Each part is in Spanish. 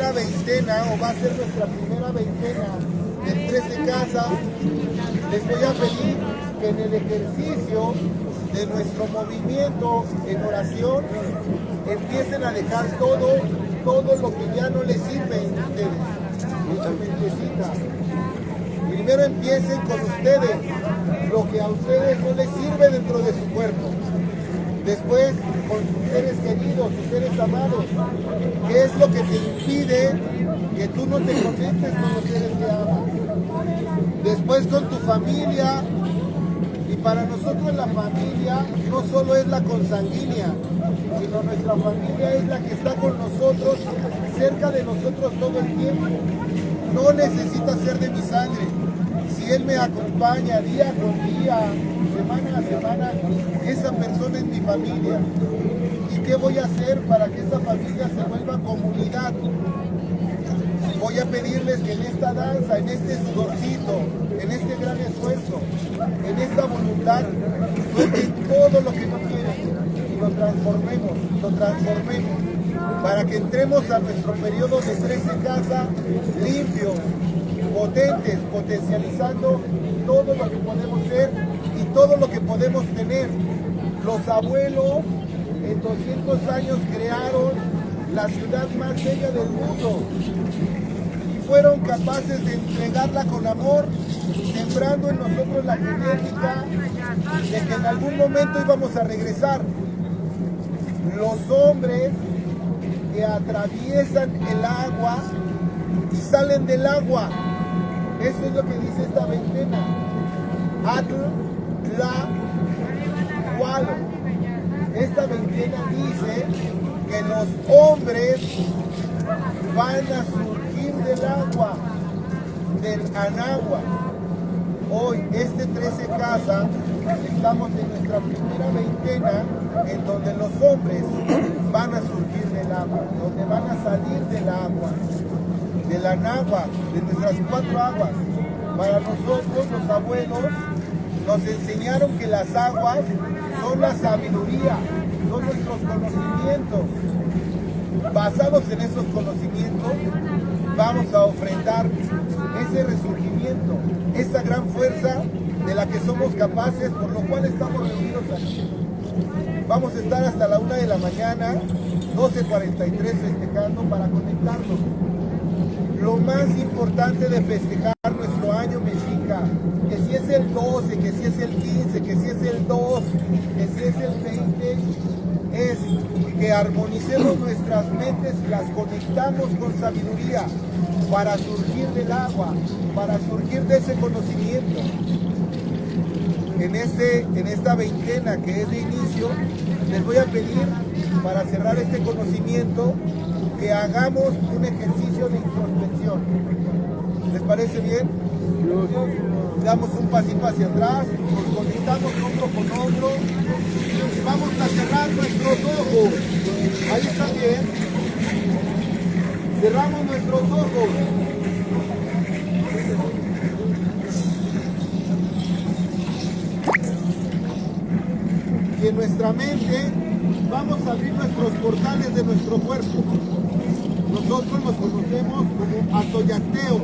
primera veintena, o va a ser nuestra primera veintena del 13 Casa, les voy a pedir que en el ejercicio de nuestro movimiento en oración empiecen a dejar todo lo que ya no les sirve a ustedes. Mucha mentecita. Primero empiecen con ustedes, lo que a ustedes no les sirve dentro de su cuerpo. Después con sus seres queridos, sus seres amados. ¿Qué es lo que te impide que tú no te conectes con los seres que amas? Después con tu familia. Y para nosotros la familia no solo es la consanguínea, sino nuestra familia es la que está con nosotros, cerca de nosotros todo el tiempo. No necesita ser de mi sangre. Si Él me acompaña día con día, semana a semana, esa persona es mi familia. ¿Y qué voy a hacer para que esa familia se vuelva comunidad? Voy a pedirles que en esta danza, en este sudorcito, en este gran esfuerzo, en esta voluntad, suelten todo lo que no quieren y lo transformemos, para que entremos a nuestro periodo de 13 Casa limpios, potentes, potencializando todo lo que podemos ser y todo lo que podemos tener. Los abuelos en 200 años crearon la ciudad más bella del mundo y fueron capaces de entregarla con amor, sembrando en nosotros la genética de que en algún momento íbamos a regresar. Los hombres que atraviesan el agua y salen del agua, eso es lo que dice esta veintena. Atl, Tla, Hualo. Esta veintena dice que los hombres van a surgir del agua, del Anáhuac. Hoy, este 13 Casa, estamos en nuestra primera veintena en donde los hombres van a surgir del agua, donde van a salir del agua, del Anáhuac, de nuestras 4 aguas. Para nosotros, los abuelos, nos enseñaron que las aguas son la sabiduría, son nuestros conocimientos. Basados en esos conocimientos, vamos a ofrendar ese resurgimiento, esa gran fuerza de la que somos capaces, por lo cual estamos reunidos aquí. Vamos a estar hasta la 1 de la mañana, 12:43 festejando para conectarnos. Lo más importante de festejar nuestro año mexica, que si es el 12, que si es el 15, que si es el 2, que si es el 20, es que armonicemos nuestras mentes y las conectamos con sabiduría para surgir del agua, para surgir de ese conocimiento. En esta veintena que es de inicio, les voy a pedir, para cerrar este conocimiento, que hagamos un ejercicio de introspección. ¿Les parece bien? Damos un pasito hacia atrás, nos conectamos hombro con hombro y vamos a cerrar nuestros ojos. Ahí está bien. Cerramos nuestros ojos. Y en nuestra mente vamos a abrir nuestros portales de nuestro cuerpo. Nosotros los conocemos como atoyateos.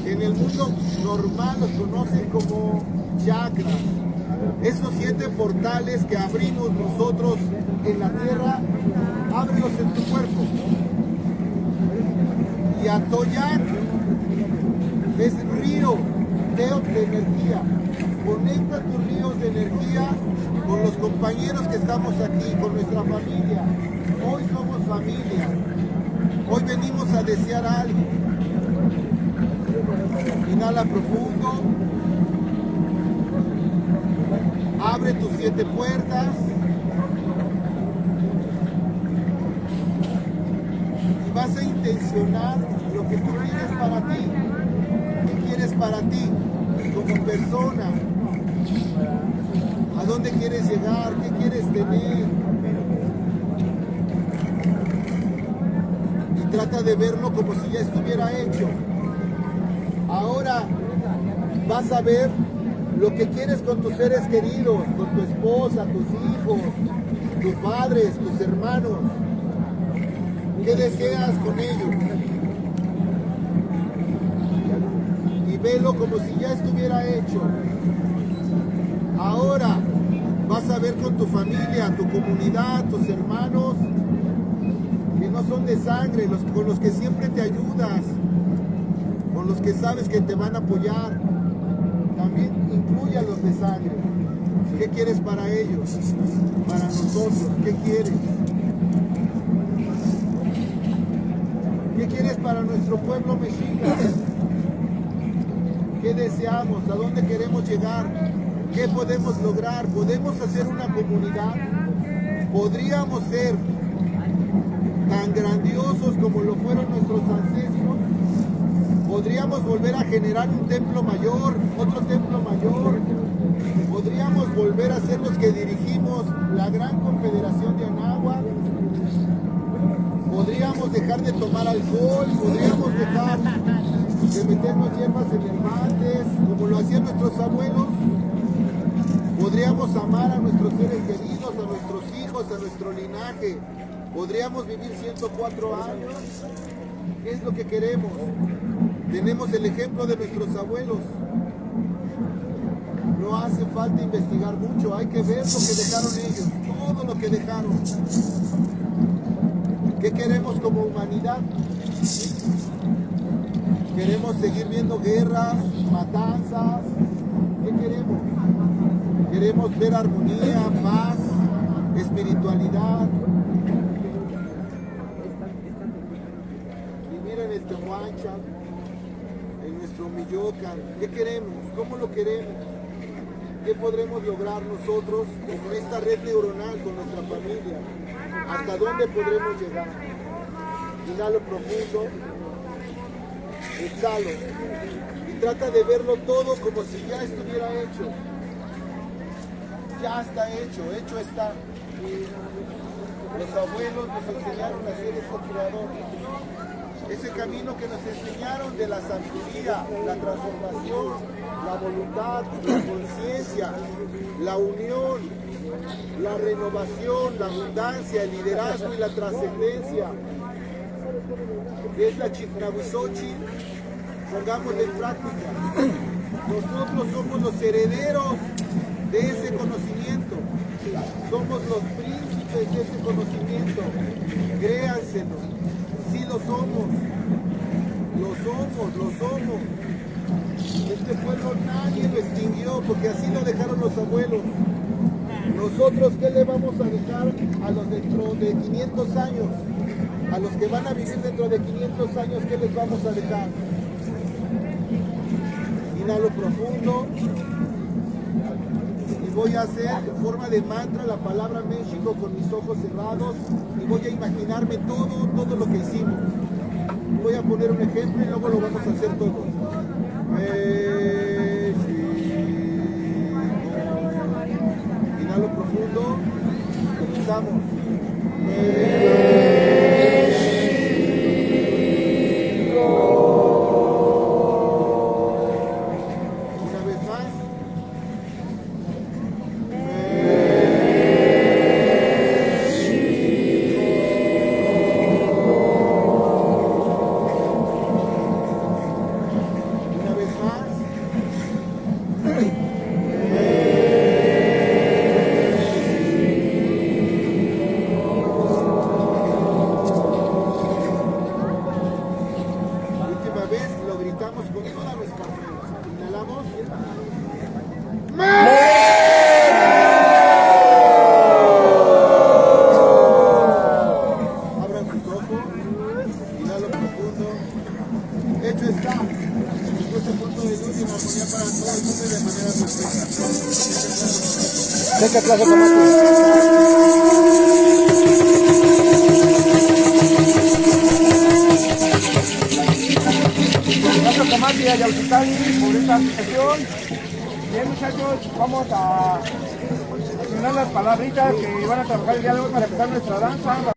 En el mundo normal los conocen como chakras. Esos 7 portales que abrimos nosotros en la tierra, ábrelos en tu cuerpo. Y atoyac es río, teo de energía. Conecta tus ríos de energía con los compañeros que estamos aquí, con nuestra familia. Hoy somos familia. Hoy venimos a desear algo. Inhala profundo. Abre tus 7 puertas. Y vas a intencionar lo que tú quieres para ti. ¿Qué quieres para ti como persona? ¿A dónde quieres llegar? ¿Qué quieres tener? Y trata de verlo como si ya estuviera hecho. Ahora vas a ver lo que quieres con tus seres queridos, con tu esposa, tus hijos, tus padres, tus hermanos. ¿Qué deseas con ellos? Y velo como si ya estuviera hecho. Ahora vas a ver con tu familia, tu comunidad, tus hermanos, que no son de sangre, con los que siempre te ayudas, con los que sabes que te van a apoyar. También incluye a los de sangre. ¿Qué quieres para ellos? Para nosotros, ¿qué quieres? ¿Qué quieres para nuestro pueblo mexica? ¿Qué deseamos? ¿A dónde queremos llegar? ¿Qué podemos lograr? ¿Podemos hacer una comunidad? ¿Podríamos ser tan grandiosos como lo fueron nuestros ancestros? ¿Podríamos volver a generar un templo mayor, otro templo mayor? ¿Podríamos volver a ser los que dirigimos la gran confederación de Anáhuac? ¿Podríamos dejar de tomar alcohol? ¿Podríamos dejar de meternos hierbas en herbates como lo hacían nuestros abuelos? ¿Podríamos amar a nuestros seres queridos, a nuestros hijos, a nuestro linaje? ¿Podríamos vivir 104 años? ¿Qué es lo que queremos? Tenemos el ejemplo de nuestros abuelos. No hace falta investigar mucho, hay que ver lo que dejaron ellos, todo lo que dejaron. ¿Qué queremos como humanidad? ¿Queremos seguir viendo guerras, matanzas? ¿Qué queremos? Queremos ver armonía, paz, espiritualidad. Vivir en el Tehuantla, en nuestro Miyoacán. ¿Qué queremos? ¿Cómo lo queremos? ¿Qué podremos lograr nosotros con esta red neuronal, con nuestra familia? ¿Hasta dónde podremos llegar? Inhalo profundo, exhalo y trata de verlo todo como si ya estuviera hecho. Ya está hecho, hecho está. Los abuelos nos enseñaron a ser ese creador. Ese camino que nos enseñaron de la sabiduría, la transformación, la voluntad, la conciencia, la unión, la renovación, la abundancia, el liderazgo y la trascendencia. Es la Chicnahuizochitl, pongámosla en práctica. Nosotros somos los herederos de ese conocimiento. Somos los príncipes de ese conocimiento. Créanselo. Sí lo somos. Lo somos, lo somos. Este pueblo nadie lo extinguió porque así lo dejaron los abuelos. Nosotros, ¿qué le vamos a dejar a los dentro de 500 años? A los que van a vivir dentro de 500 años, ¿qué les vamos a dejar? Inhalo profundo y voy a hacer en forma de mantra la palabra México con mis ojos cerrados y voy a imaginarme todo lo que hicimos. Voy a poner un ejemplo y luego lo vamos a hacer todos. México. Inhalo profundo, comenzamos. ¿Qué clase de tomate? Gracias Tomate y a Yautitali por esta aplicación. Bien muchachos, vamos a asignar las palabritas que van a trabajar el día de hoy para empezar nuestra danza.